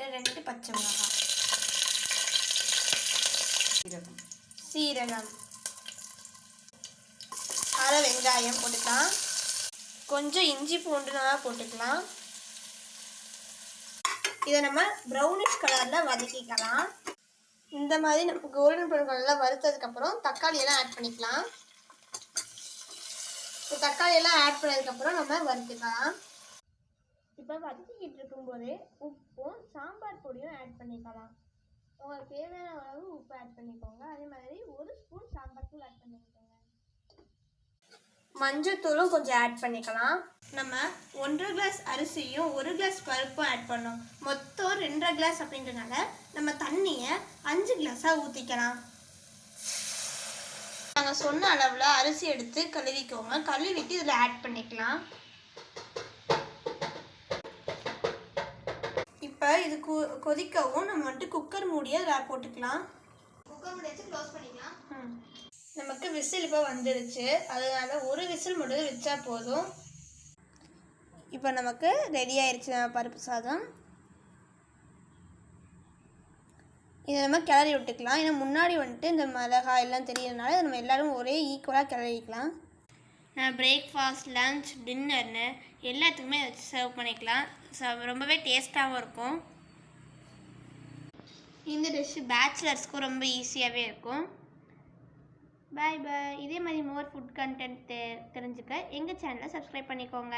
2 பச்சை மிளகாய், சீரகம், அரை வெங்காயம் போட்டுக்கலாம். கொஞ்சம் இஞ்சி பூண்டு நல்லா போட்டுக்கலாம். இதை நம்ம ப்ரௌனிஷ் கலரில் வதக்கிக்கலாம். இந்த மாதிரி நம்ம கோல்டன் ப்ரௌன் கலரில் வறுத்ததுக்கப்புறம் தக்காளியெல்லாம் ஆட் பண்ணிக்கலாம். இப்போ தக்காளியெல்லாம் ஆட் பண்ணதுக்கப்புறம் நம்ம வறுத்துக்கலாம். இப்போ வதக்கிக்கிட்டு இருக்கும்போதே உப்பும் சாம்பார் பொடியும் ஆட் பண்ணிக்கலாம். உங்களுக்கு தேவையான அளவு உப்பு ஆட் பண்ணிக்கோங்க. அதே மாதிரி 1 ஸ்பூன் சாம்பார் தூள் ஆட் பண்ணிக்கோங்க. மஞ்சத்தூளும் கொஞ்சம் ஆட் பண்ணிக்கலாம். நம்ம 1.5 கிளாஸ் அரிசியும் 1 கிளாஸ் பருப்பும் ஆட் பண்ணோம். மொத்தம் 2.5 கிளாஸ் அப்படின்றனால நம்ம தண்ணியை 5 கிளாஸாக ஊற்றிக்கலாம். நாங்கள் சொன்ன அளவில் அரிசி எடுத்து கழுவிக்கோங்க. கழுவிட்டு இதில் ஆட் பண்ணிக்கலாம். இப்போ இது கொதிக்கவும் நம்ம வந்துட்டு குக்கர் மூடியை இதில் போட்டுக்கலாம். குக்கர் மூடி வச்சு க்ளோஸ் பண்ணிக்கலாம். நமக்கு விசில் இப்போ வந்துடுச்சு. அதனால 1 விசில் மட்டும் வச்சா போதும். இப்போ நமக்கு ரெடி ஆயிடுச்சு பருப்பு சாதம். இதை நம்ம கிளறி விட்டுக்கலாம். ஏன்னா முன்னாடி வந்துட்டு இந்த மிளகாய் எல்லாம் தெரியறதுனால நம்ம எல்லோரும் ஒரே ஈக்குவலாக கிளறிக்கலாம். பிரேக்ஃபாஸ்ட், லன்ச், டின்னர்னு எல்லாத்துக்குமே வச்சு சர்வ் பண்ணிக்கலாம். ரொம்பவே டேஸ்ட்டாகவும் இருக்கும். இந்த டிஷ்ஷு பேச்சுலர்ஸ்க்கும் ரொம்ப ஈஸியாகவே இருக்கும். பாய் பாய். இதே மாதிரி மோர் ஃபுட் கண்டென்ட் தெரிஞ்சுக்க எங்கள் சேனலை சப்ஸ்கிரைப் பண்ணிக்கோங்க.